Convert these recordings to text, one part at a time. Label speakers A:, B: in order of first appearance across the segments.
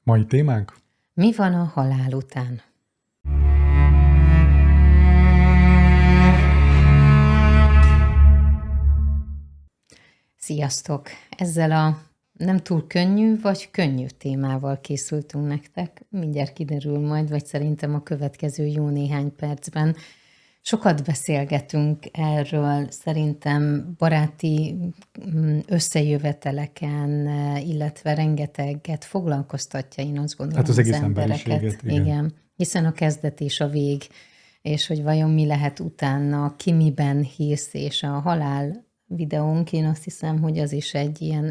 A: Mai témánk?
B: Mi van a halál után? Sziasztok! Ezzel a nem túl könnyű, vagy könnyű témával készültünk nektek. Mindjárt kiderül majd, vagy szerintem a következő jó néhány percben. Sokat beszélgetünk erről, szerintem baráti összejöveteleken, illetve rengeteget foglalkoztatja, én azt gondolom,
A: Hát az
B: az
A: egész
B: embereket.
A: emberiséget, igen.
B: Hiszen a kezdet és a vég, és hogy vajon mi lehet utána, ki miben hisz, és a halál videónk, én azt hiszem, hogy az is egy ilyen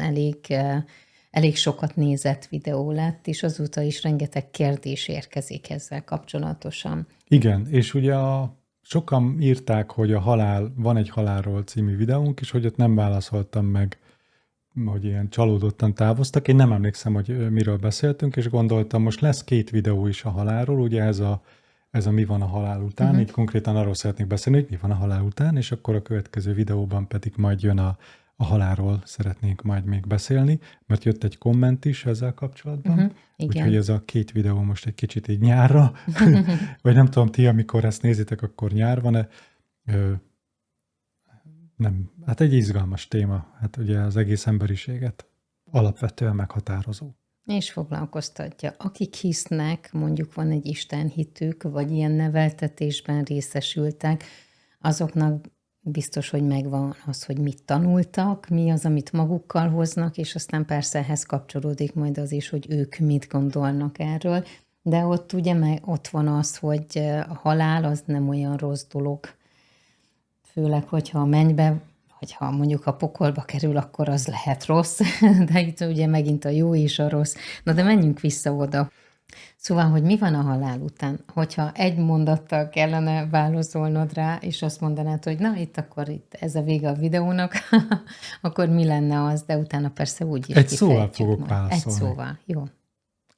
B: elég sokat nézett videó lett, és azóta is rengeteg kérdés érkezik ezzel kapcsolatosan.
A: Igen, és ugye sokan írták, hogy van egy halálról című videónk, és hogy ott nem válaszoltam meg, hogy ilyen csalódottan távoztak. Én nem emlékszem, hogy miről beszéltünk, és gondoltam, most lesz 2 videó is a halálról, ugye ez a mi van a halál után, így konkrétan arról szeretnék beszélni, hogy mi van a halál után, és akkor a következő videóban pedig majd jön a halálról szeretnénk majd még beszélni, mert jött egy komment is ezzel kapcsolatban, úgyhogy ez a 2 videó most egy kicsit így nyárra, vagy nem tudom, ti, amikor ezt nézitek, akkor nyár van-e? Nem, hát egy izgalmas téma, hát ugye az egész emberiséget alapvetően meghatározó.
B: És foglalkoztatja. Akik hisznek, mondjuk van egy istenhitük, vagy ilyen neveltetésben részesültek, azoknak biztos, hogy megvan az, hogy mit tanultak, mi az, amit magukkal hoznak, és aztán persze ehhez kapcsolódik majd az is, hogy ők mit gondolnak erről. De ott ugye ott van az, hogy a halál az nem olyan rossz dolog. Főleg, hogyha a mennybe, vagy ha mondjuk a pokolba kerül, akkor az lehet rossz, de itt ugye megint a jó és a rossz. Na de menjünk vissza oda. Szóval, hogy mi van a halál után? Hogyha egy mondattal kellene válaszolnod rá, és azt mondanád, hogy na, itt ez a vége a videónak, akkor mi lenne az, de utána persze úgy is
A: egy szóval
B: kifejtjük
A: fogok
B: majd.
A: válaszolni.
B: Egy szóval, jó.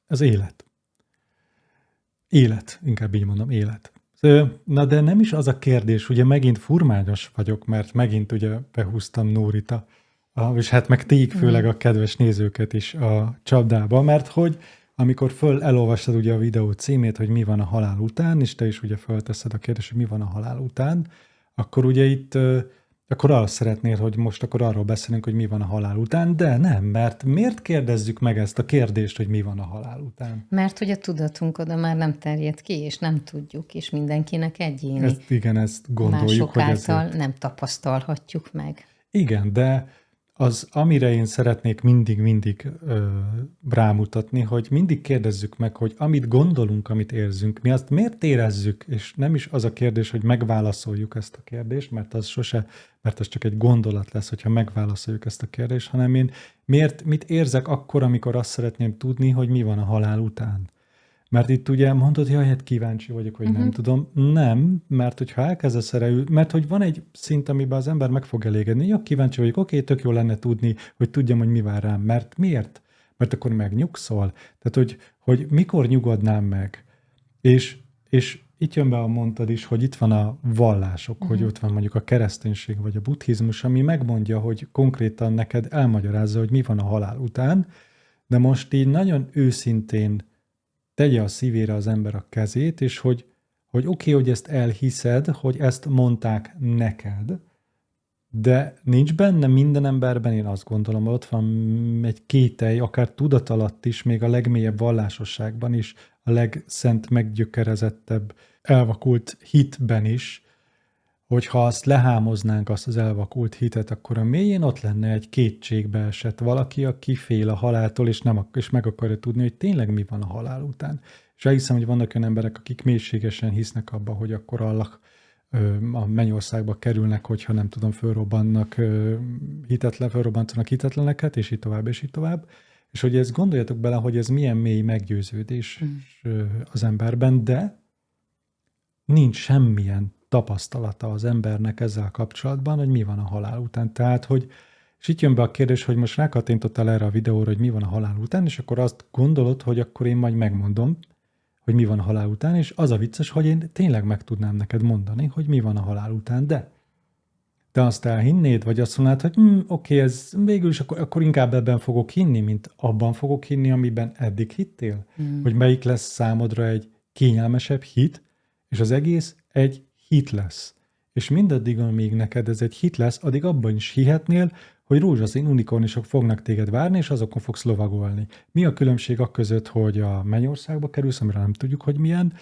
A: Az élet. Élet, inkább így mondom, élet. Na de nem is az a kérdés, ugye megint furmányos vagyok, mert megint ugye behúztam Nórita, és hát meg téged főleg a kedves nézőket is a csapdába, mert hogy amikor elolvastad ugye a videó címét, hogy mi van a halál után, és te is ugye fölteszed a kérdést, hogy mi van a halál után, akkor ugye itt akkor azt szeretnéd, hogy most akkor arról beszélünk, hogy mi van a halál után, de nem, mert miért kérdezzük meg ezt a kérdést, hogy mi van a halál után?
B: Mert hogy a tudatunk oda már nem terjed ki, és nem tudjuk, és mindenkinek egyéni.
A: Ezt gondoljuk,
B: mások
A: hogy
B: által
A: ezért.
B: nem tapasztalhatjuk meg.
A: Igen, de amire én szeretnék mindig rámutatni, hogy mindig kérdezzük meg, hogy amit gondolunk, amit érzünk, mi azt miért érezzük, és nem is az a kérdés, hogy megválaszoljuk ezt a kérdést, mert az csak egy gondolat lesz, hogyha megválaszoljuk ezt a kérdést, hanem én mit érzek akkor, amikor azt szeretném tudni, hogy mi van a halál után. Mert itt ugye mondod, hogy hát kíváncsi vagyok, hogy nem tudom. Nem, mert hogyha elkezdesz erre mert hogy van egy szint, amiben az ember meg fog elégedni. Ja, kíváncsi vagyok, oké, tök jó lenne tudni, hogy tudjam, hogy mi vár rám. Mert miért? Mert akkor megnyugszol. Tehát, hogy mikor nyugodnám meg. És itt jön be a mondtad is, hogy itt van a vallások, hogy ott van mondjuk a kereszténység vagy a buddhizmus, ami megmondja, hogy konkrétan neked elmagyarázza, hogy mi van a halál után, de most így nagyon őszintén tegye a szívére az ember a kezét, és hogy oké, hogy ezt elhiszed, hogy ezt mondták neked, de nincs benne minden emberben, én azt gondolom, ott van egy kételj, akár tudatalatt is, még a legmélyebb vallásosságban is, a legszent meggyökerezettebb, elvakult hitben is, hogyha azt lehámoznánk, azt az elvakult hitet, akkor a mélyén ott lenne egy kétségbe esett valaki, aki fél a haláltól, és meg akarja tudni, hogy tényleg mi van a halál után. És elhiszem, hogy vannak olyan emberek, akik mélységesen hisznek abba, hogy akkor Allah a mennyországba kerülnek, hogyha nem tudom, fölrobbantanak hitetleneket, és így tovább, és így tovább. És hogy ezt gondoljatok bele, hogy ez milyen mély meggyőződés az emberben, de nincs semmilyen tapasztalata az embernek ezzel kapcsolatban, hogy mi van a halál után. Tehát, és itt jön be a kérdés, hogy most rákattintottál erre a videóra, hogy mi van a halál után, és akkor azt gondolod, hogy akkor én majd megmondom, hogy mi van a halál után, és az a vicces, hogy én tényleg meg tudnám neked mondani, hogy mi van a halál után, de te azt elhinnéd, vagy azt mondanád, hogy oké, ez végül is akkor inkább ebben fogok hinni, mint abban fogok hinni, amiben eddig hittél? Hogy melyik lesz számodra egy kényelmesebb hit, és az egész egy hit lesz. És mindaddig, amíg neked ez egy hit lesz, addig abban is hihetnél, hogy rózsaszín unikornisok fognak téged várni, és azokon fogsz lovagolni. Mi a különbség között, hogy a Mennyországba kerülsz, amire nem tudjuk, hogy milyen,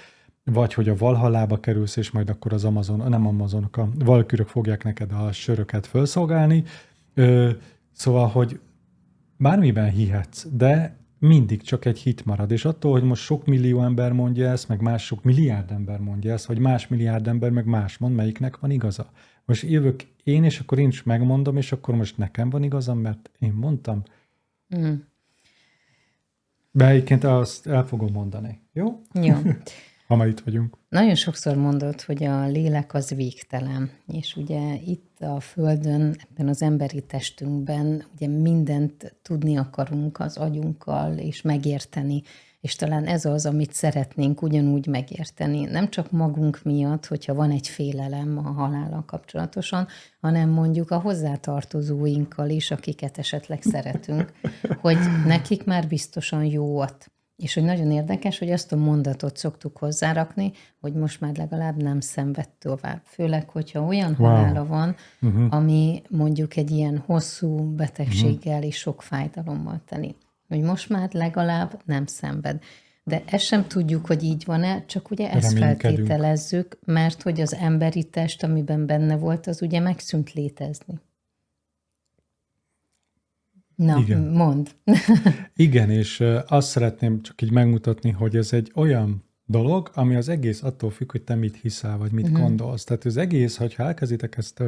A: vagy hogy a Valhallába kerülsz, és majd akkor az nem Amazonok, a valkürök fogják neked a söröket felszolgálni. Szóval, hogy bármiben hihetsz, de mindig csak egy hit marad. És attól, hogy most sok millió ember mondja ezt, meg más sok milliárd ember mondja ezt, vagy más milliárd ember meg más mond, melyiknek van igaza. Most jövök én, és akkor én is megmondom, és akkor most nekem van igazam, mert én mondtam. De egyébként azt el fogom mondani. Jó?
B: Jó.
A: Ha már itt vagyunk.
B: Nagyon sokszor mondod, hogy a lélek az végtelen, és ugye itt a Földön, ebben az emberi testünkben ugye mindent tudni akarunk az agyunkkal, és megérteni, és talán ez az, amit szeretnénk ugyanúgy megérteni. Nem csak magunk miatt, hogyha van egy félelem a halállal kapcsolatosan, hanem mondjuk a hozzátartozóinkkal is, akiket esetleg szeretünk, hogy nekik már biztosan jóat. És hogy nagyon érdekes, hogy azt a mondatot szoktuk hozzárakni, hogy most már legalább nem szenved tovább. Főleg, hogyha olyan halála van, ami mondjuk egy ilyen hosszú betegséggel és sok fájdalommal teli. Hogy most már legalább nem szenved. De ezt sem tudjuk, hogy így van-e, csak ugye ezt feltételezzük, mert hogy az emberi test, amiben benne volt, az ugye megszűnt létezni. Na, igen. Mondd.
A: Igen, és azt szeretném csak így megmutatni, hogy ez egy olyan dolog, ami az egész attól függ, hogy te mit hiszel, vagy mit gondolsz. Tehát az egész, hogyha elkezditek ezt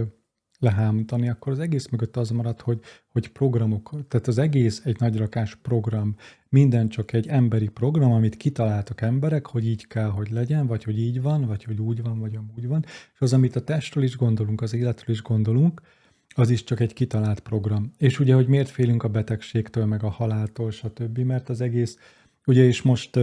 A: lehámítani, akkor az egész mögött az marad, hogy programok, tehát az egész egy nagyrakás program, minden csak egy emberi program, amit kitaláltak emberek, hogy így kell, hogy legyen, vagy hogy így van, vagy hogy úgy van, vagy amúgy van. És az, amit a testről is gondolunk, az életről is gondolunk, az is csak egy kitalált program. És ugye, hogy miért félünk a betegségtől, meg a haláltól, stb., mert az egész, ugye is most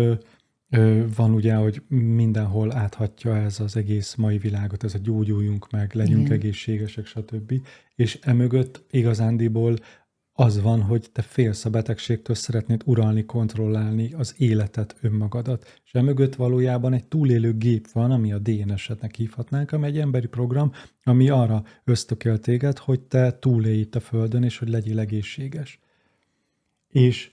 A: van ugye, hogy mindenhol áthatja ez az egész mai világot, ez a gyógyuljunk meg, legyünk egészségesek, stb. És emögött igazándiból az van, hogy te félsz a betegségtől, szeretnéd uralni, kontrollálni az életet, önmagadat. És emögött valójában egy túlélő gép van, ami a DNS-etnek hívhatnánk, ami egy emberi program, ami arra ösztökél téged, hogy te túlélj itt a Földön, és hogy legyél egészséges. És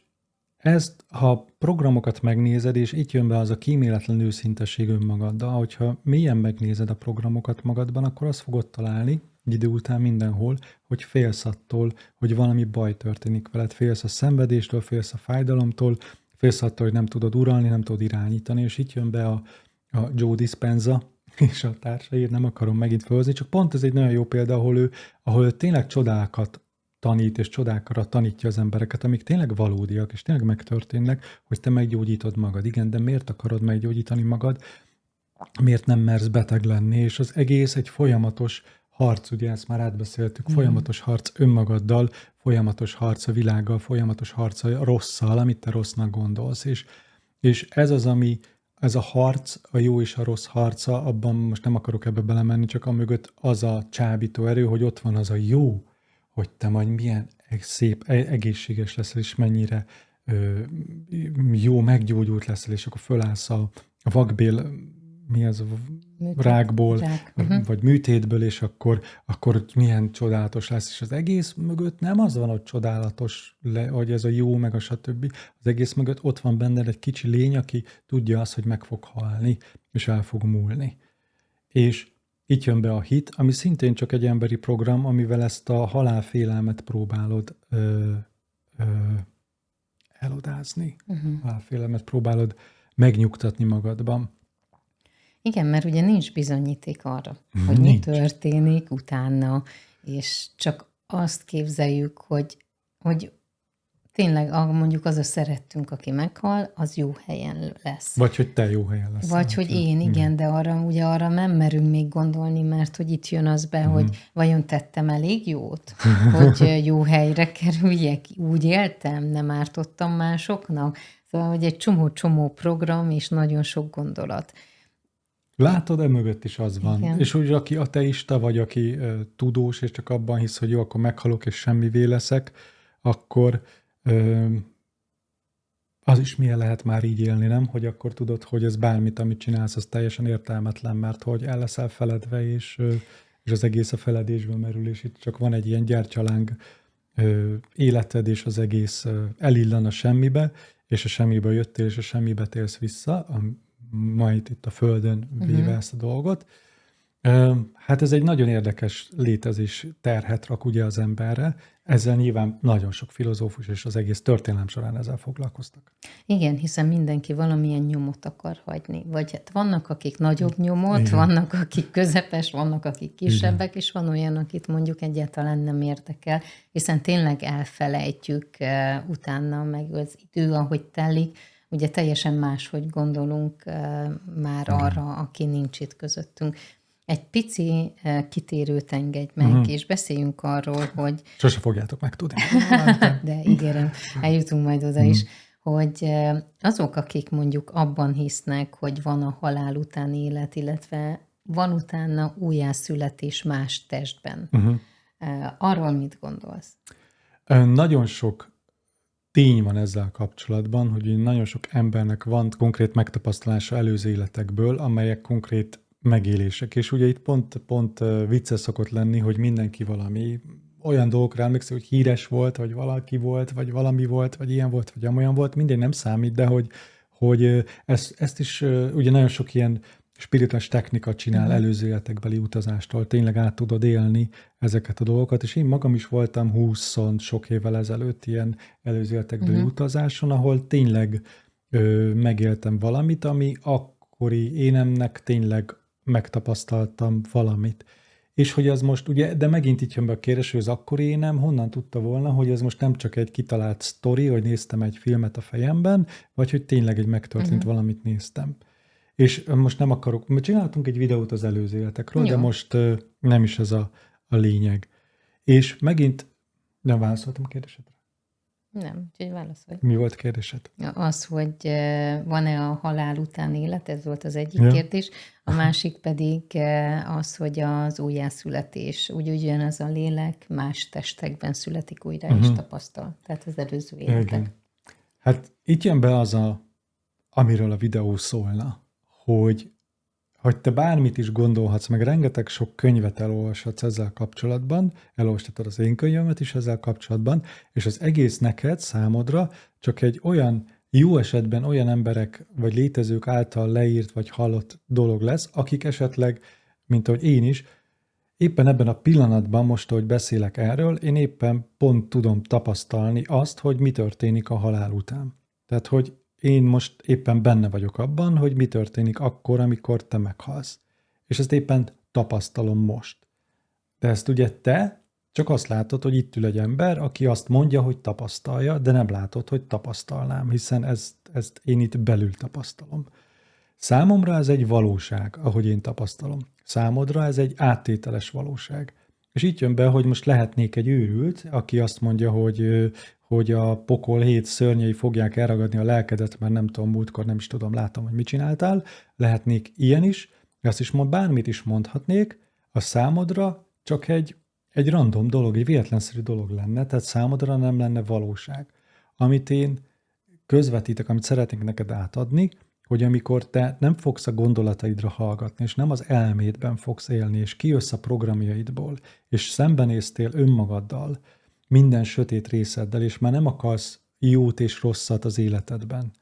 A: ezt, ha programokat megnézed, és itt jön be az a kíméletlen őszintesség önmagaddal, hogyha mélyen megnézed a programokat magadban, akkor azt fogod találni, egy idő után mindenhol, hogy félsz attól, hogy valami baj történik veled. Félsz a szenvedéstől, félsz a fájdalomtól, félsz attól, hogy nem tudod uralni, nem tudod irányítani, és itt jön be a Joe Dispenza és a társai, nem akarom megint felhozni, csak pont ez egy nagyon jó példa, ahol ő tényleg csodákat tanít, és csodákra tanítja az embereket, amik tényleg valódiak, és tényleg megtörténnek, hogy te meggyógyítod magad. Igen, de miért akarod meggyógyítani magad? Miért nem mersz beteg lenni? És az egész egy folyamatos harc, ugye ezt már átbeszéltük, folyamatos harc önmagaddal, folyamatos harc a világgal, folyamatos harc a rosszal, amit te rossznak gondolsz. És ez az, ami, ez a harc, a jó és a rossz harca, abban most nem akarok ebbe belemenni, csak amögött az a csábító erő, hogy ott van az a jó, hogy te majd milyen szép, egészséges leszel, és mennyire jó, meggyógyult leszel, és akkor fölállsz a vakbél, mi az, rákból, vagy műtétből, és akkor milyen csodálatos lesz. És az egész mögött nem az van, hogy csodálatos, hogy ez a jó, meg a stb. Az egész mögött ott van benned egy kicsi lény, aki tudja azt, hogy meg fog halni, és el fog múlni. És itt jön be a hit, ami szintén csak egy emberi program, amivel ezt a halálfélelmet próbálod elodázni. Halálfélelmet próbálod megnyugtatni magadban.
B: Igen, mert ugye nincs bizonyíték arra, hogy mi történik utána, és csak azt képzeljük, hogy tényleg mondjuk az a szerettünk, aki meghal, az jó helyen lesz.
A: Vagy hogy te jó helyen lesz.
B: Vagy hogy én, igen, de arra nem merünk még gondolni, mert hogy itt jön az be, hogy vajon tettem elég jót, hogy jó helyre kerüljek, úgy éltem, nem ártottam másoknak. Szóval, hogy egy csomó program és nagyon sok gondolat.
A: Látod, emögött is az van.
B: Igen.
A: És úgy, aki ateista, vagy aki tudós, és csak abban hisz, hogy jó, akkor meghalok, és semmivé leszek, akkor ö, az is milyen lehet már így élni, nem? Hogy akkor tudod, hogy ez bármit, amit csinálsz, az teljesen értelmetlen, mert hogy el leszel feledve, és az egész a feledésbe merül, és itt csak van egy ilyen gyertyaláng életed, és az egész elillan a semmibe, és a semmibe jöttél, és a semmibe térsz vissza, ma itt a Földön véve ezt a dolgot. Hát ez egy nagyon érdekes létezés terhet rak ugye az emberre. Ezzel nyilván nagyon sok filozófus és az egész történelem során ezzel foglalkoztak.
B: Igen, hiszen mindenki valamilyen nyomot akar hagyni. Vagy hát vannak, akik nagyobb nyomot,
A: Igen.
B: vannak, akik közepes, vannak, akik kisebbek, és van olyan, akit mondjuk egyáltalán nem érdekel, hiszen tényleg elfelejtjük utána, meg az idő, ahogy telik, ugye teljesen máshogy gondolunk már arra, aki nincs itt közöttünk. Egy pici kitérőt engedj meg, és beszéljünk arról, hogy
A: Sose fogjátok megtudni.
B: de ígérem, eljutunk majd oda is, hogy azok, akik mondjuk abban hisznek, hogy van a halál után élet, illetve van utána újjászületés más testben. Arról mit gondolsz?
A: Nagyon sok tény van ezzel kapcsolatban, hogy nagyon sok embernek van konkrét megtapasztalása előző életekből, amelyek konkrét megélések. És ugye itt pont vicces szokott lenni, hogy mindenki valami olyan dolgokra emlékszik, hogy híres volt, vagy valaki volt, vagy valami volt, vagy ilyen volt, vagy amolyan volt, mindegy nem számít, de hogy ezt is ugye nagyon sok ilyen spirituális technika csinál előző életekbeli utazástól, tényleg át tudod élni ezeket a dolgokat, és én magam is voltam 20 sok évvel ezelőtt ilyen előző életekbeli utazáson, ahol tényleg megéltem valamit, ami akkori énemnek tényleg megtapasztaltam valamit. És hogy az most, ugye, de megint itt jön be a kérdés, hogy az akkori énem honnan tudta volna, hogy ez most nem csak egy kitalált sztori, hogy néztem egy filmet a fejemben, vagy hogy tényleg egy megtörtént valamit néztem. És most nem akarok, mert csináltunk egy videót az előző életekről, de most nem is ez a lényeg. És megint nem válaszoltam a kérdésedre.
B: Nem, úgyhogy válaszolj.
A: Mi volt a kérdésed?
B: Az, hogy van-e a halál után élet, ez volt az egyik kérdés. A másik pedig az, hogy az újjászületés, úgy ugyanaz a lélek más testekben születik újra és tapasztal. Tehát az előző életek.
A: Igen. Hát itt jön be az, amiről a videó szólna, hogy te bármit is gondolhatsz, meg rengeteg sok könyvet elolvashatsz ezzel kapcsolatban, elolvastatod az én könyvemet is ezzel kapcsolatban, és az egész neked, számodra csak egy olyan, jó esetben olyan emberek vagy létezők által leírt vagy hallott dolog lesz, akik esetleg, mint ahogy én is, éppen ebben a pillanatban, most, ahogy beszélek erről, én éppen pont tudom tapasztalni azt, hogy mi történik a halál után. Tehát, hogy én most éppen benne vagyok abban, hogy mi történik akkor, amikor te meghalsz. És ezt éppen tapasztalom most. De ezt ugye te csak azt látod, hogy itt ül egy ember, aki azt mondja, hogy tapasztalja, de nem látod, hogy tapasztalnám, hiszen ezt én itt belül tapasztalom. Számomra ez egy valóság, ahogy én tapasztalom. Számodra ez egy áttételes valóság. És itt jön be, hogy most lehetnék egy őrült, aki azt mondja, hogy a pokol 7 szörnyei fogják elragadni a lelkedet, mert nem tudom, múltkor nem is tudom, látom, hogy mit csináltál. Lehetnék ilyen is, azt is bármit is mondhatnék, a számodra csak egy random dolog, egy véletlenszerű dolog lenne, tehát számodra nem lenne valóság. Amit én közvetítek, amit szeretnék neked átadni, hogy amikor te nem fogsz a gondolataidra hallgatni, és nem az elmédben fogsz élni, és kijössz a programjaidból, és szembenéztél önmagaddal, minden sötét részeddel, és már nem akarsz jót és rosszat az életedben,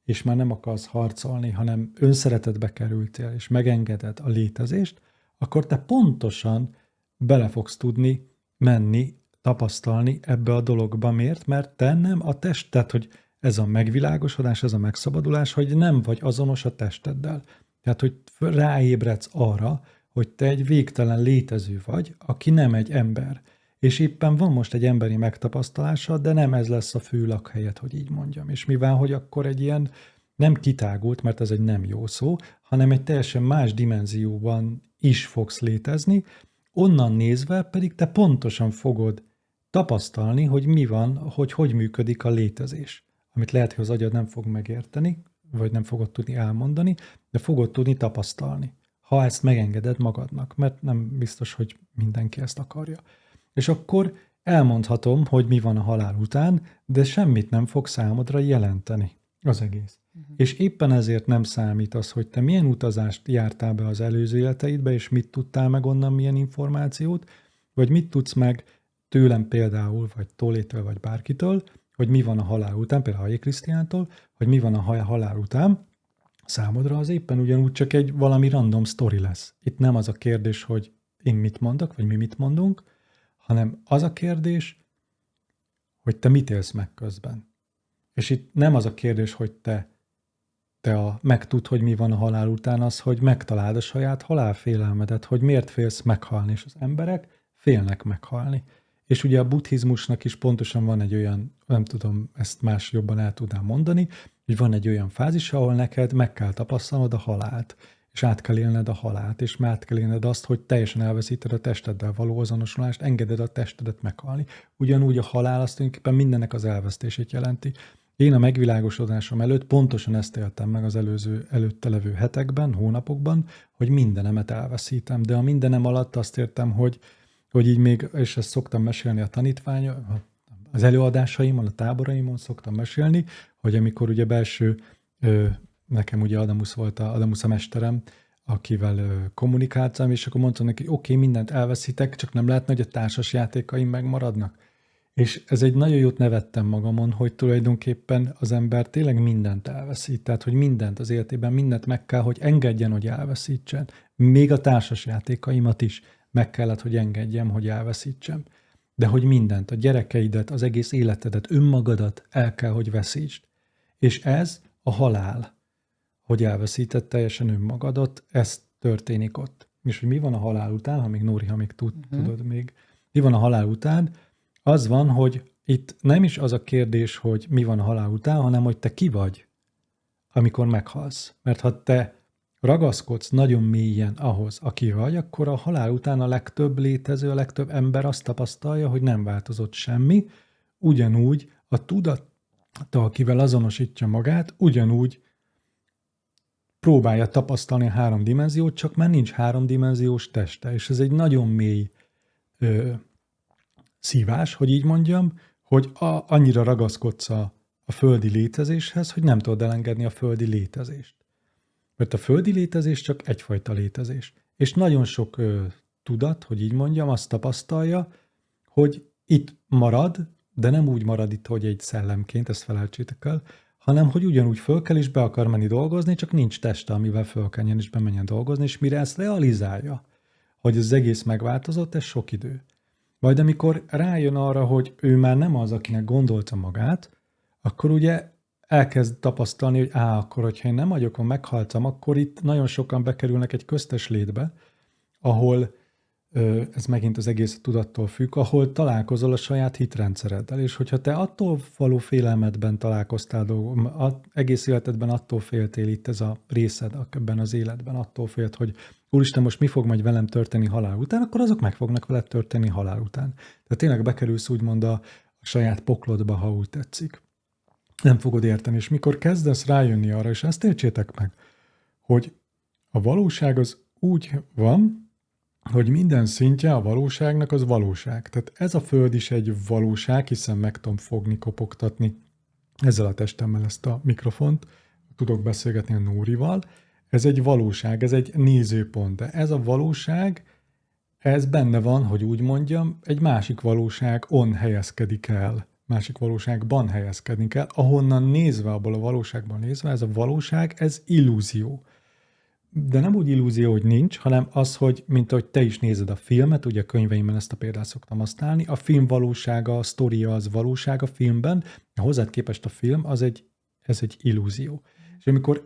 A: és már nem akarsz harcolni, hanem önszeretetbe kerültél, és megengeded a létezést, akkor te pontosan bele fogsz tudni menni, tapasztalni ebbe a dologba. Miért? Mert te nem a tested, hogy ez a megvilágosodás, ez a megszabadulás, hogy nem vagy azonos a testeddel. Tehát, hogy ráébredsz arra, hogy te egy végtelen létező vagy, aki nem egy ember. És éppen van most egy emberi megtapasztalása, de nem ez lesz a fő lakhelyed, hogy így mondjam. És mivel, hogy akkor egy ilyen nem kitágult, mert ez egy nem jó szó, hanem egy teljesen más dimenzióban is fogsz létezni, onnan nézve pedig te pontosan fogod tapasztalni, hogy mi van, hogy működik a létezés. Amit lehet, hogy az agyad nem fog megérteni, vagy nem fogod tudni elmondani, de fogod tudni tapasztalni. ha ezt megengeded magadnak, mert nem biztos, hogy mindenki ezt akarja. És akkor elmondhatom, hogy mi van a halál után, de semmit nem fog számodra jelenteni az egész. És éppen ezért nem számít az, hogy te milyen utazást jártál be az előző életeidbe, és mit tudtál meg onnan, milyen információt, vagy mit tudsz meg tőlem például, vagy Tolétől, vagy bárkitől, hogy mi van a halál után, például Hajé Krisztiántól, hogy mi van a halál után, számodra az éppen ugyanúgy csak egy valami random sztori lesz. Itt nem az a kérdés, hogy én mit mondok, vagy mi mit mondunk, hanem az a kérdés, hogy te mit élsz meg közben. És itt nem az a kérdés, hogy te megtudd, hogy mi van a halál után, az, hogy megtaláld a saját halálfélelmedet, hogy miért félsz meghalni, és az emberek félnek meghalni. És ugye a buddhizmusnak is pontosan van egy olyan, nem tudom, ezt más jobban el tudnám mondani, hogy van egy olyan fázis, ahol neked meg kell tapasztalnod a halált, és át kell élned a halált, és át kell élned azt, hogy teljesen elveszíted a testeddel való azonosulást, engeded a testedet meghalni. Ugyanúgy a halál azt tulajdonképpen mindennek az elvesztését jelenti. Én a megvilágosodásom előtt pontosan ezt éltem meg az előtte levő hetekben, hónapokban, hogy mindenemet elveszítem. De a mindenem alatt azt értem, hogy így még, és ezt szoktam mesélni a az előadásaimon, a táboraimon szoktam mesélni, hogy amikor ugye nekem ugye Adamus a mesterem, akivel kommunikáltam, és akkor mondtam neki, oké, mindent elveszítek, csak nem lehetne, hogy a társas játékaim megmaradnak. És ez egy nagyon jót nevettem magamon, hogy tulajdonképpen az ember tényleg mindent elveszít, tehát hogy mindent az életében, mindent meg kell, hogy engedjen, hogy elveszítsen. Még a társas játékaimat is meg kellett, hogy engedjem, hogy elveszítsem. De hogy mindent, a gyerekeidet, az egész életedet, önmagadat el kell, hogy veszítsd. És ez a halál, hogy elveszíted teljesen önmagadat, ez történik ott. És hogy mi van a halál után, ha még Nóri, ha még tudod még, mi van a halál után, az van, hogy itt nem is az a kérdés, hogy mi van a halál után, hanem hogy te ki vagy, amikor meghalsz. Mert ha te ragaszkodsz nagyon mélyen ahhoz, aki vagy, akkor a halál után a legtöbb létező, a legtöbb ember azt tapasztalja, hogy nem változott semmi, ugyanúgy a tudattal, akivel azonosítja magát, ugyanúgy próbálja tapasztalni a 3 dimenziót, csak már nincs 3-dimenziós teste, és ez egy nagyon mély szívás, hogy így mondjam, hogy annyira ragaszkodsz a földi létezéshez, hogy nem tudod elengedni a földi létezést. Mert a földi létezés csak egyfajta létezés. És nagyon sok tudat, hogy így mondjam, azt tapasztalja, hogy itt marad, de nem úgy marad itt, hogy egy szellemként, ezt felejtsétek el, hanem hogy ugyanúgy föl kell és be akar menni dolgozni, csak nincs teste, amivel fölkenjen és bemenjen dolgozni, és mire ezt realizálja, hogy az egész megváltozott, ez sok idő. Majd amikor rájön arra, hogy ő már nem az, akinek gondolta magát, akkor ugye elkezd tapasztalni, hogy akkor, hogyha én nem vagyok, meghaltam, akkor itt nagyon sokan bekerülnek egy köztes létbe, ahol ez megint az egész tudattól függ, ahol találkozol a saját hitrendszereddel, és hogyha te attól való félelmedben találkoztál, egész életedben attól féltél, itt ez a részed ebben az életben, attól félt, hogy úristen, most mi fog majd velem történni halál után, akkor azok meg fognak veled történni halál után. Tehát tényleg bekerülsz úgymond a saját poklodba, ha úgy tetszik. Nem fogod érteni, és mikor kezdesz rájönni arra, és ezt értsétek meg, hogy a valóság az úgy van, hogy minden szintje a valóságnak az valóság. Tehát ez a föld is egy valóság, hiszen meg tudom fogni, kopogtatni ezzel a testemmel ezt a mikrofont, tudok beszélgetni a Nórival. Ez egy valóság, ez egy nézőpont, de ez a valóság, ez benne van, hogy úgy mondjam, egy másik valóságon helyezkedik el, másik valóságban helyezkedik el, ahonnan nézve, abból a valóságban nézve, ez a valóság, ez illúzió. De nem úgy illúzió, hogy nincs, hanem az, hogy mint ahogy te is nézed a filmet, ugye a könyveimben ezt a példát szoktam használni, a film valósága, a sztoria az valóság a filmben, hozzád képest a film, ez egy illúzió. És amikor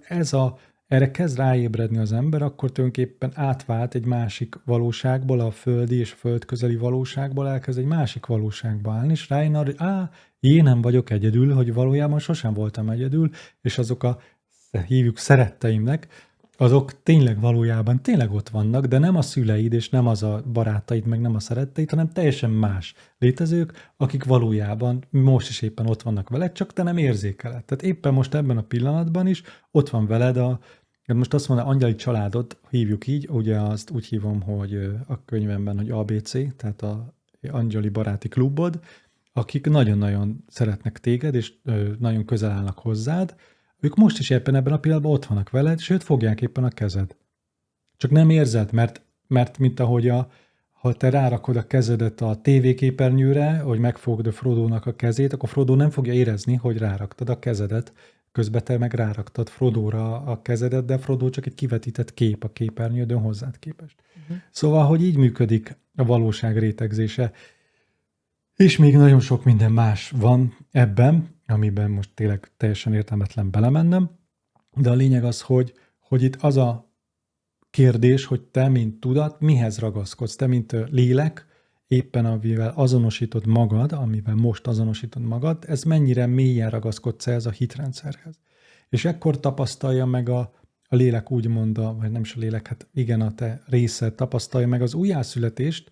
A: erre kezd ráébredni az ember, akkor tulajdonképpen átvált egy másik valóságból, a földi és földközeli valóságból elkezd egy másik valóságba állni, és rájön arra, hogy én nem vagyok egyedül, hogy valójában sosem voltam egyedül, és azok hívjuk szeretteimnek, azok tényleg valójában tényleg ott vannak, de nem a szüleid, és nem az a barátaid, meg nem a szeretteid, hanem teljesen más létezők, akik valójában most is éppen ott vannak veled, csak te nem érzékeled. Tehát éppen most ebben a pillanatban is ott van veled Most azt mondom, angyali családot hívjuk így, ugye azt úgy hívom, hogy a könyvemben, hogy ABC, tehát a angyali baráti klubod, akik nagyon-nagyon szeretnek téged, és nagyon közel állnak hozzád, ők most is éppen ebben a pillanatban ott vannak veled, sőt, fogják éppen a kezed. Csak nem érzed, mert mint ahogy ha te rárakod a kezedet a tévéképernyőre, hogy megfogd a Frodónak a kezét, akkor Frodo nem fogja érezni, hogy ráraktad a kezedet, közben te meg ráraktad Frodóra a kezedet, de Frodo csak egy kivetített kép a képernyődön hozzád képest. Szóval, hogy így működik a valóság rétegzése. És még nagyon sok minden más van ebben, amiben most tényleg teljesen értelmetlen belemennem, de a lényeg az, hogy itt az a kérdés, hogy te, mint tudat, mihez ragaszkodsz. Te, mint lélek, éppen amivel azonosítod magad, amivel most azonosítod magad, ez mennyire mélyen ragaszkodsz ez a hitrendszerhez. És ekkor tapasztalja meg a lélek úgymond, vagy nem is a lélek, hát igen, a te részed tapasztalja meg az újjászületést,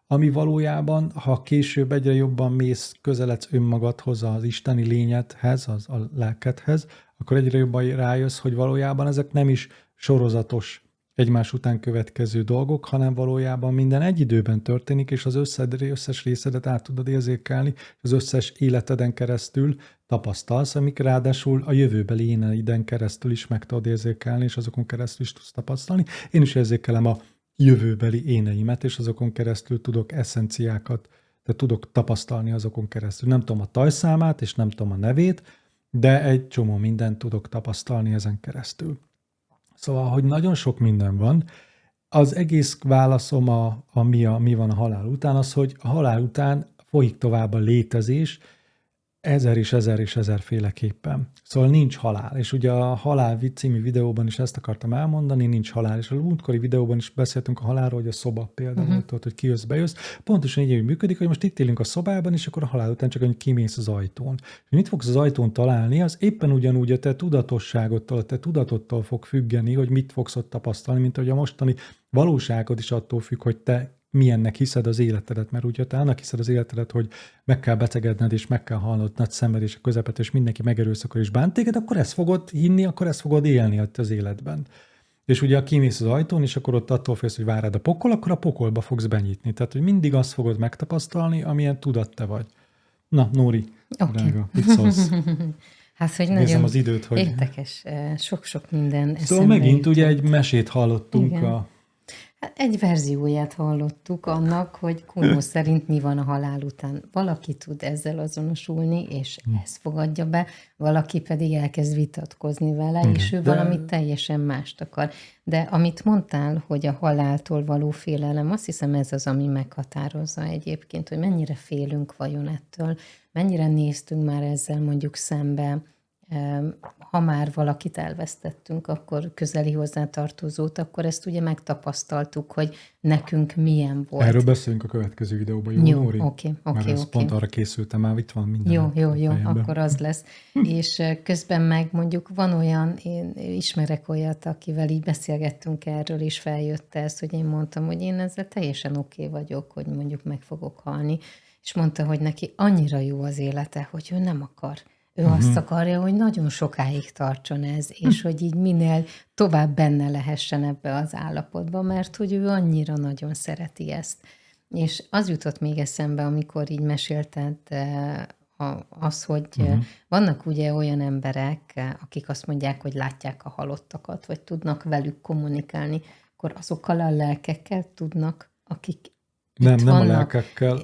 A: ami valójában, ha később egyre jobban mész, közeledsz önmagadhoz, az isteni lényedhez, az a lelkedhez, akkor egyre jobban rájössz, hogy valójában ezek nem is sorozatos, egymás után következő dolgok, hanem valójában minden egy időben történik, és az összes részedet át tudod érzékelni, az összes életeden keresztül tapasztalsz, amik ráadásul a jövőbeli éneiden keresztül is meg tudod érzékelni, és azokon keresztül is tudsz tapasztalni. Én is érzékelem a jövőbeli éneimet, és azokon keresztül tudok eszenciákat, de tudok tapasztalni azokon keresztül. Nem tudom a tajszámát, és nem tudom a nevét, de egy csomó mindent tudok tapasztalni ezen keresztül. Szóval, hogy nagyon sok minden van. Az egész válaszom, mi van a halál után, az, hogy a halál után folyik tovább a létezés, ezer és ezer és ezerféleképpen. Szóval nincs halál. És ugye a Halál című videóban is ezt akartam elmondani, nincs halál. És a múltkori videóban is beszéltünk a halálról, hogy a szoba például, hogy kijössz, bejössz. Pontosan így működik, hogy most itt élünk a szobában, és akkor a halál után csak hogy kimész az ajtón. És mit fogsz az ajtón találni, az éppen ugyanúgy a te tudatosságottól, a te tudatottól fog függeni, hogy mit fogsz ott tapasztalni, mint hogy a mostani valóságod is attól függ, hogy te milyennek hiszed az életedet, mert ugye te annak hiszed az életedet, hogy meg kell betegedned, és meg kell halnod nagy szenvedés a közepet, és mindenki megerőszakol és bánt téged, akkor ezt fogod hinni, akkor ezt fogod élni az életben. És ugye, ha kimész az ajtón, és akkor ott attól félsz, hogy vár rád a pokol, akkor a pokolba fogsz benyitni. Tehát, hogy mindig azt fogod megtapasztalni, amilyen tudat te vagy. Na, Nóri, drága, mit szólsz?
B: Hát, hogy
A: Nézem
B: nagyon
A: az időt, hogy...
B: érdekes, sok-sok minden
A: Szóval megint ugye egy mesét hallottunk
B: igen. Egy verzióját hallottuk annak, hogy Kuno szerint mi van a halál után. Valaki tud ezzel azonosulni, és ezt fogadja be, valaki pedig elkezd vitatkozni vele, igen, és ő valamit teljesen mást akar. De amit mondtál, hogy a haláltól való félelem, azt hiszem ez az, ami meghatározza egyébként, hogy mennyire félünk vajon ettől, mennyire néztünk már ezzel mondjuk szembe, ha már valakit elvesztettünk, akkor közeli hozzátartozót, akkor ezt ugye megtapasztaltuk, hogy nekünk milyen volt.
A: Erről beszélünk a következő videóban, jó, Nóri?
B: Oké.
A: Pont arra készültem, már itt van minden.
B: Jó, akkor az lesz. És közben meg mondjuk van olyan, én ismerek olyat, akivel így beszélgettünk erről, és feljött ez, hogy én mondtam, hogy én ezzel teljesen oké vagyok, hogy mondjuk meg fogok halni, és mondta, hogy neki annyira jó az élete, hogy ő nem akar. Ő azt akarja, hogy nagyon sokáig tartson ez, és hogy így minél tovább benne lehessen ebbe az állapotba, mert hogy ő annyira nagyon szereti ezt. És az jutott még eszembe, amikor így mesélted az, hogy vannak ugye olyan emberek, akik azt mondják, hogy látják a halottakat, vagy tudnak velük kommunikálni, akkor azokkal a lelkekkel tudnak, akik
A: nem
B: vannak.
A: A lelkekkel.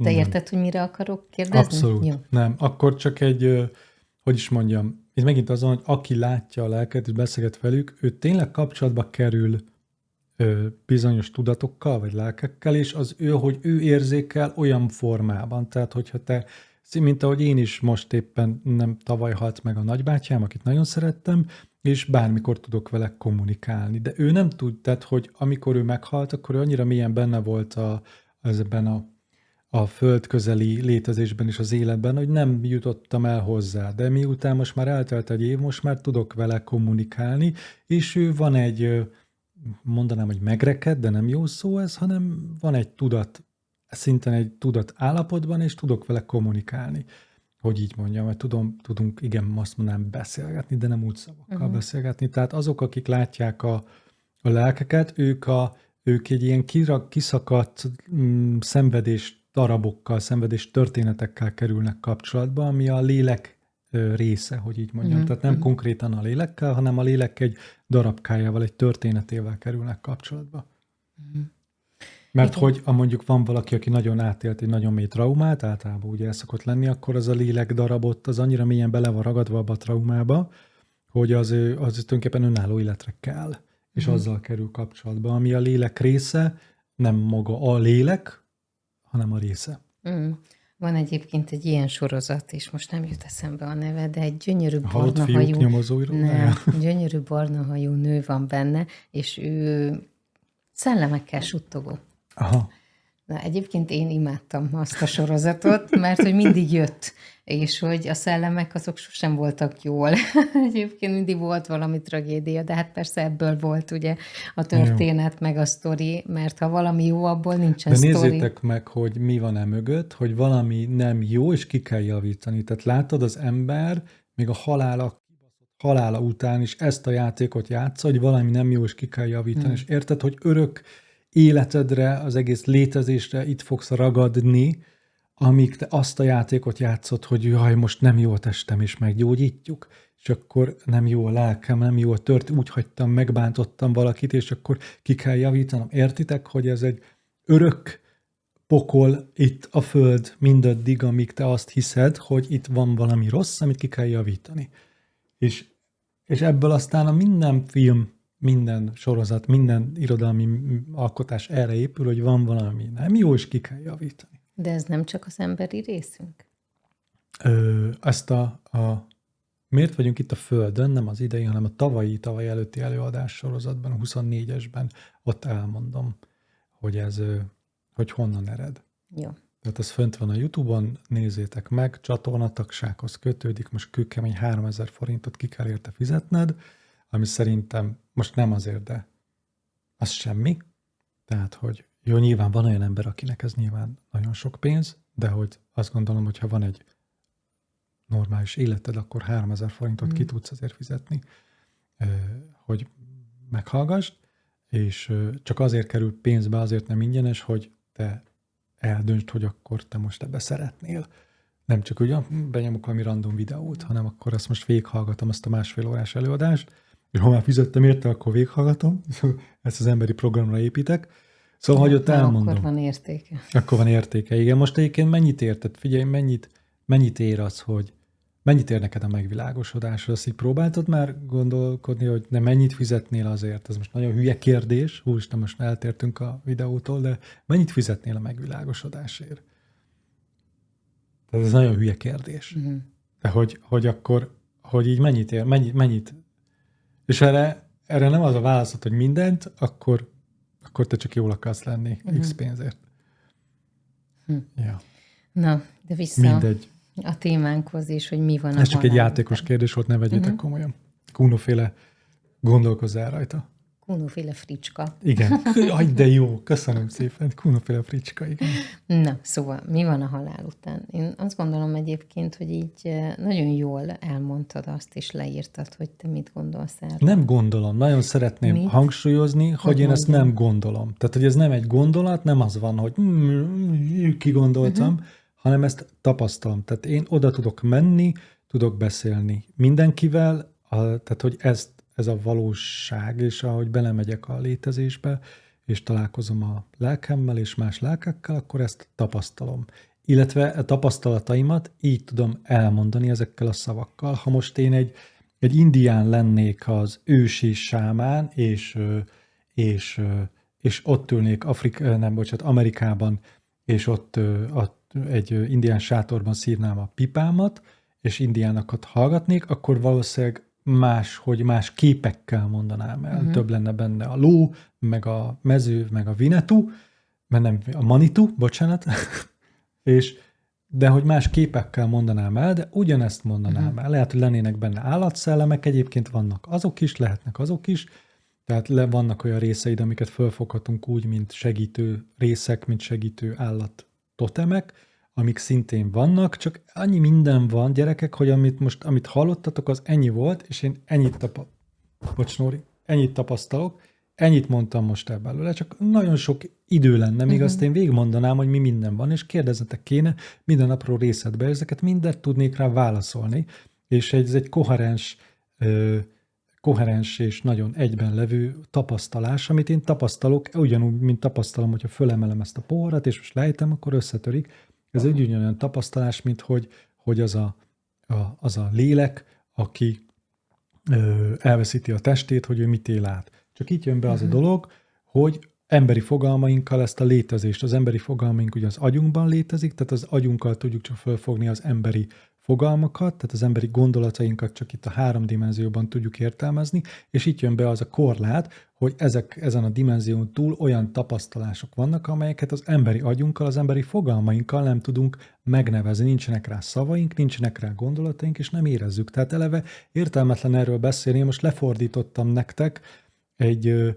B: Te érted, hogy mire akarok kérdezni?
A: Abszolút. Jó. Nem. Akkor csak egy, hogy is mondjam, itt megint azon, hogy aki látja a lelket és beszélget velük, ő tényleg kapcsolatba kerül bizonyos tudatokkal, vagy lelkekkel, és az hogy ő érzékel olyan formában. Tehát, hogyha te, mint ahogy én is most éppen nem tavaly halt meg a nagybátyám, akit nagyon szerettem, és bármikor tudok vele kommunikálni. De ő nem tud, tehát, hogy amikor ő meghalt, akkor ő annyira mélyen benne volt ezben a föld közeli létezésben és az életben, hogy nem jutottam el hozzá. De miután most már eltelt egy év, most már tudok vele kommunikálni, és ő van egy, mondanám, hogy megreked, de nem jó szó ez, hanem van egy tudat, szinten egy tudat állapotban, és tudok vele kommunikálni. hogy így mondjam, mert tudunk, igen, azt mondanám beszélgetni, de nem úgy szavakkal beszélgetni. Tehát azok, akik látják a lelkeket, ők egy ilyen kiszakadt szenvedés darabokkal, szenvedés történetekkel kerülnek kapcsolatba, ami a lélek része, hogy így mondjam. Tehát nem konkrétan a lélekkel, hanem a lélek egy darabkájával, egy történetével kerülnek kapcsolatba. Mert
B: Igen.
A: hogy mondjuk van valaki, aki nagyon átélt egy nagyon mély traumát, általában ugye el szokott lenni, akkor az a lélek darabot az annyira mélyen bele van ragadva abba a traumába, hogy az tulajdonképpen önálló életre kell, és azzal kerül kapcsolatba, ami a lélek része, nem maga a lélek, hanem a része.
B: Van egyébként egy ilyen sorozat, és most nem jut eszembe a neve, de egy gyönyörű
A: Halott
B: barna
A: fiúk
B: hajú,
A: nyomozóirodája?
B: gyönyörű barna hajú nő van benne, és ő szellemekkel suttogó.
A: Aha.
B: Na, egyébként én imádtam azt a sorozatot, mert hogy mindig jött, és hogy a szellemek azok sosem voltak jól. Egyébként mindig volt valami tragédia, de hát persze ebből volt ugye a történet, meg a sztori, mert ha valami jó, abból nincsen
A: De
B: sztori.
A: nézzétek meg, hogy mi van mögött, hogy valami nem jó, és ki kell javítani. Tehát látod, az ember még a halála után is ezt a játékot játsza, hogy valami nem jó, és ki kell javítani. És érted, hogy örök életedre, az egész létezésre itt fogsz ragadni, amíg te azt a játékot játszod, hogy jaj, most nem jó a testem, és meggyógyítjuk, és akkor nem jó a lelkem, nem jó a úgy hagytam, megbántottam valakit, és akkor ki kell javítanom. Értitek, hogy ez egy örök pokol itt a föld mindaddig, amíg te azt hiszed, hogy itt van valami rossz, amit ki kell javítani. És ebből aztán a minden film, minden sorozat, minden irodalmi alkotás erre épül, hogy van valami nem jó, és ki kell javítani.
B: De ez nem csak az emberi részünk?
A: Ezt miért vagyunk itt a Földön, nem az idei, hanem a tavaly előtti előadás sorozatban, a 24-esben, ott elmondom, hogy hogy honnan ered.
B: Jó.
A: Tehát ez fönt van a YouTube-on, nézzétek meg, csatornatagsághoz kötődik, most kőkemény 3000 forintot ki kell érte fizetned, ami szerintem most nem azért, de az semmi. Tehát, hogy jó, nyilván van olyan ember, akinek ez nyilván nagyon sok pénz, de hogy azt gondolom, hogy ha van egy normális életed, akkor 3000 forintot ki tudsz azért fizetni, hogy meghallgassd, és csak azért kerül pénzbe, azért nem ingyenes, hogy te eldöntsd, hogy akkor te most ebbe szeretnél. Nem csak úgy, benyomok valami random videót, hanem akkor azt most végighallgatom, azt a 1,5 órás előadást, és ha már fizettem érte, akkor végighallgatom, ezt az emberi programra építek. Szóval, hogy ott elmondom.
B: Akkor van értéke.
A: Akkor van értéke, igen. Most egyébként mennyit érted? Figyelj, mennyit ér az, hogy mennyit ér neked a megvilágosodás? Azt így próbáltad már gondolkodni, hogy ne mennyit fizetnél azért? Ez most nagyon hülye kérdés, úristen, most eltértünk a videótól, de mennyit fizetnél a megvilágosodásért? Tehát ez nagyon hülye kérdés. De hogy akkor, hogy így mennyit ér, mennyit? És erre nem az a válaszod, hogy mindent, akkor te csak jól akarsz lenni X pénzért. Ja.
B: Na, de vissza
A: Mindegy.
B: a témánkhoz is, hogy mi van a
A: Ez csak egy
B: halál
A: játékos
B: után.
A: kérdés volt, ne vegyétek komolyan. Kuno-féle gondolkozzál rajta.
B: Kuno-féle fricska.
A: Igen. Aj, de jó. Köszönöm szépen. Kuno-féle fricska, igen.
B: Na, szóval mi van a halál után? Én azt gondolom egyébként, hogy így nagyon jól elmondtad azt, és leírtad, hogy te mit gondolsz erről.
A: Nem gondolom. Nagyon szeretném
B: Mit?
A: hangsúlyozni, hogy én ezt
B: mondjam?
A: nem gondolom. Tehát, hogy ez nem egy gondolat, nem az van, hogy kigondoltam, hanem ezt tapasztalom. Tehát én oda tudok menni, tudok beszélni mindenkivel, tehát, hogy ez a valóság, és ahogy belemegyek a létezésbe, és találkozom a lelkemmel és más lelkekkel, akkor ezt tapasztalom. Illetve a tapasztalataimat így tudom elmondani ezekkel a szavakkal. Ha most én egy indián lennék az ősi sámán, és ott ülnék Amerikában, és ott egy indián sátorban szívnám a pipámat, és indiánokat hallgatnék, akkor valószínűleg más képekkel mondanám el. Több lenne benne a ló, meg a mező, meg a Winnetou, mert nem a Manitou, bocsánat, de hogy más képekkel mondanám el, de ugyanezt mondanám el. Lehet, hogy lennének benne állatszellemek, egyébként vannak azok is, lehetnek azok is, tehát vannak olyan részeid, amiket fölfoghatunk úgy, mint segítő részek, mint segítő állat totemek, amik szintén vannak, csak annyi minden van, gyerekek, hogy amit hallottatok, az ennyi volt, és én ennyit tapasztalok, ennyit mondtam most ebből, csak nagyon sok idő lenne, még azt én végigmondanám, hogy mi minden van, és kérdezzetek kéne minden apró részletbe, ezeket mindent tudnék rá válaszolni, és ez egy koherens és nagyon egyben levő tapasztalás, amit én tapasztalok, ugyanúgy, mint tapasztalom, hogyha fölemelem ezt a poharat, és most lejtem, akkor összetörik. Ez egy ugyanolyan tapasztalás, mint hogy az a lélek, aki elveszíti a testét, hogy ő mit él át. Csak itt jön be az a dolog, hogy emberi fogalmainkkal ezt a létezést, az emberi fogalmaink ugye az agyunkban létezik, tehát az agyunkkal tudjuk csak fölfogni az emberi fogalmakat, tehát az emberi gondolatainkat csak itt a 3 dimenzióban tudjuk értelmezni, és itt jön be az a korlát, hogy ezen a dimenzión túl olyan tapasztalások vannak, amelyeket az emberi agyunkkal, az emberi fogalmainkkal nem tudunk megnevezni, nincsenek rá szavaink, nincsenek rá gondolataink, és nem érezzük. Tehát eleve értelmetlen erről beszélni, én most lefordítottam nektek egy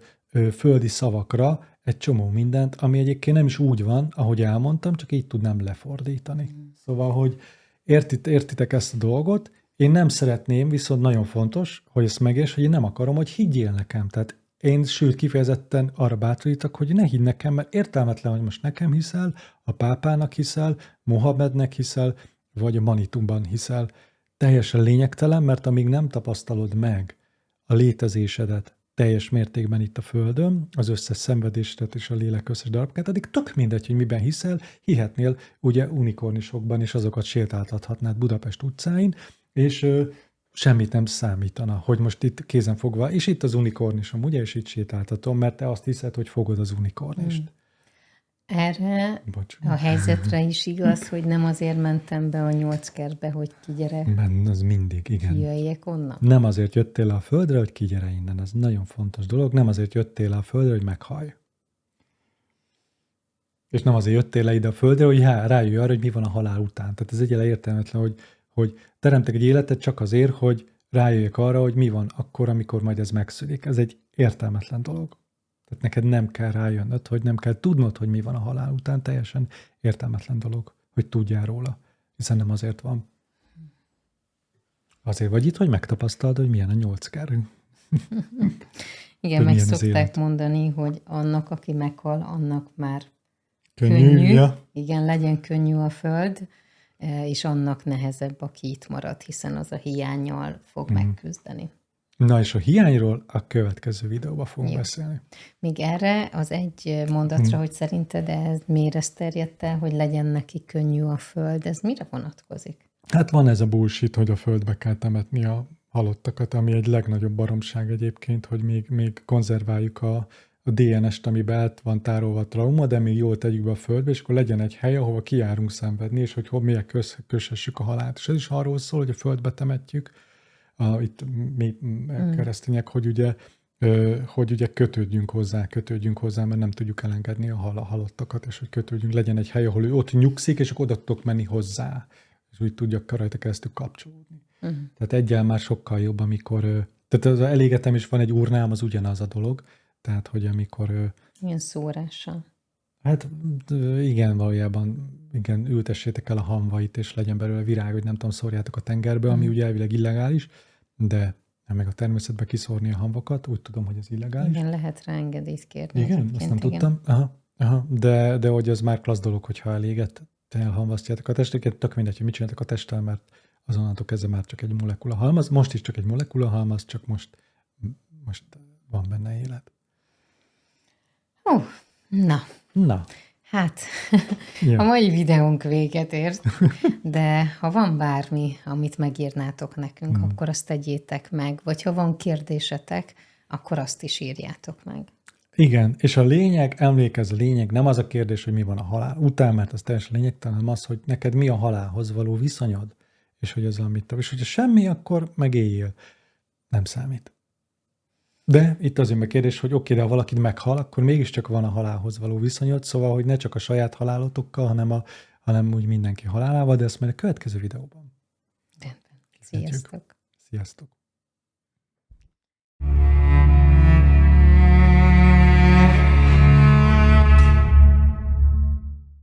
A: földi szavakra egy csomó mindent, ami egyébként nem is úgy van, ahogy elmondtam, csak így tudnám lefordítani. Szóval, hogy értitek ezt a dolgot, én nem szeretném, viszont nagyon fontos, hogy ezt megérts, hogy én nem akarom, hogy higgyél nekem. Tehát én sőt kifejezetten arra bátorítok, hogy ne higgy nekem, mert értelmetlen, hogy most nekem hiszel, a pápának hiszel, Mohamednek hiszel, vagy a Manitumban hiszel. Teljesen lényegtelen, mert amíg nem tapasztalod meg a létezésedet teljes mértékben itt a Földön, az összes szenvedésedet és a lélek összes darabkát, addig tök mindegy, hogy miben hiszel, hihetnél ugye unikornisokban, és azokat sétáltathatnád Budapest utcáin, és semmit nem számítana, hogy most itt kézen fogva, és itt az unikornisom, ugye, és itt sétáltatom, mert te azt hiszed, hogy fogod az unikornist.
B: Erre a helyzetre is igaz, hogy nem azért mentem be a 8 kertbe, hogy kigyere.
A: Az mindig, igen.
B: Kijöjjek onnan.
A: Nem azért jöttél le a földre, hogy kigyere innen. Ez nagyon fontos dolog. Nem azért jöttél le a földre, hogy meghallj. És nem azért jöttél le ide a földre, hogy rájöjj arra, hogy mi van a halál után. Tehát ez egyáltalán értelmetlen, hogy teremtek egy életet csak azért, hogy rájöjjek arra, hogy mi van akkor, amikor majd ez megszűnik. Ez egy értelmetlen dolog. Tehát neked nem kell rájönnöd, hogy nem kell tudnod, hogy mi van a halál után. Teljesen értelmetlen dolog, hogy tudjál róla. Hiszen nem azért van. Azért vagy itt, hogy megtapasztald, hogy milyen a 8 kár.
B: Igen, meg szokták mondani, hogy annak, aki meghal, annak már
A: könnyű. Ja.
B: Igen, legyen könnyű a föld, és annak nehezebb, aki itt marad, hiszen az a hiánnyal fog megküzdeni.
A: Na és a hiányról a következő videóban fogunk beszélni.
B: Még erre az egy mondatra, hogy szerinted ez miért terjedt el, hogy legyen neki könnyű a föld, ez mire vonatkozik?
A: Hát van ez a bullshit, hogy a földbe kell temetni a halottakat, ami egy legnagyobb baromság egyébként, hogy még konzerváljuk a DNS-t, amiben át van tárolva a trauma, de még jól tegyük be a földbe, és akkor legyen egy hely, ahova kijárunk szenvedni, és hogy miért kössessük a halált. És ez is arról szól, hogy a földbe temetjük, itt mi keresztények, hogy ugye kötődjünk hozzá, mert nem tudjuk elengedni a halottakat, és hogy kötődjünk, legyen egy hely, ahol ő ott nyugszik, és akkor oda tudok menni hozzá, és úgy tudjak rajta keresztül kapcsolódni. Tehát egyel már sokkal jobb, amikor... Tehát az elégetem is van egy urnám, az ugyanaz a dolog, tehát, hogy amikor...
B: Ilyen szórással.
A: Hát igen, valójában igen, ültessétek el a hamvait, és legyen belőle virág, hogy nem tudom, szórjátok a tengerbe, ami ugye elvileg illegális, de meg a természetbe kiszórni a hamvakat, úgy tudom, hogy ez illegális.
B: Igen, lehet rá engedélyt kérni.
A: Igen, azt nem tudtam. Aha. De hogy az már klassz dolog, hogyha elégett, elhamvasztjátok a testeket, tök mindegy, hogy mit csináltak a testtel, mert azonnantól kezdve már csak egy molekula halmaz. Most is csak egy molekula halmaz, csak most van benne élet. Na.
B: Hát, a mai videónk véget ért, de ha van bármi, amit megírnátok nekünk, akkor azt tegyétek meg, vagy ha van kérdésetek, akkor azt is írjátok meg.
A: Igen, és a lényeg nem az a kérdés, hogy mi van a halál után, mert az teljesen lényegtelen, hanem az, hogy neked mi a halálhoz való viszonyod, és hogy az, amit és hogyha semmi, akkor megéljél. Nem számít. De itt az a kérdés, hogy oké, de ha valaki meghal, akkor mégiscsak van a halálhoz való viszonyod, szóval, hogy ne csak a saját halálotokkal, hanem úgy mindenki halálával, de ezt majd a következő videóban.
B: Rendben. Sziasztok!
A: Sziasztok!